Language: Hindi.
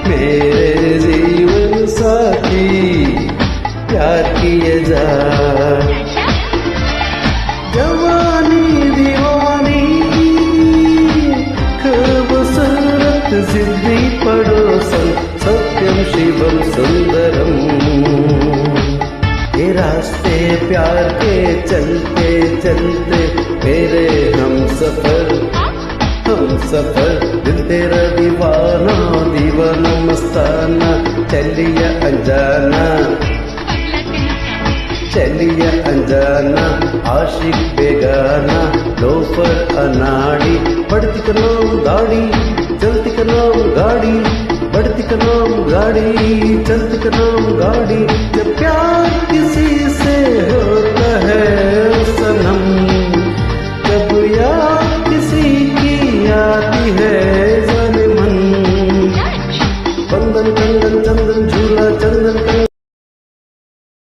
मेरे जीवन साथी प्यार किए जा। जवानी दीवानी खूबसूरत जिद्दी पड़ोसन सत्यम शिवम सुंदरम। ये रास्ते प्यार के चलते चलते मेरे हम सफर दिल तेरा दीवाना दीवाना मस्ताना चलिया अनजाना आशिक बेगाना लोफर अनाड़ी बढ़ती का नाम गाड़ी चलती का नाम गाड़ी बढ़ती का नाम गाड़ी चलती का नाम गाड़ी। जब प्यार किसी से होता है सनम जब याद किसी की आती है जाने मन। बंधन कंगन चंदन झूला चंदन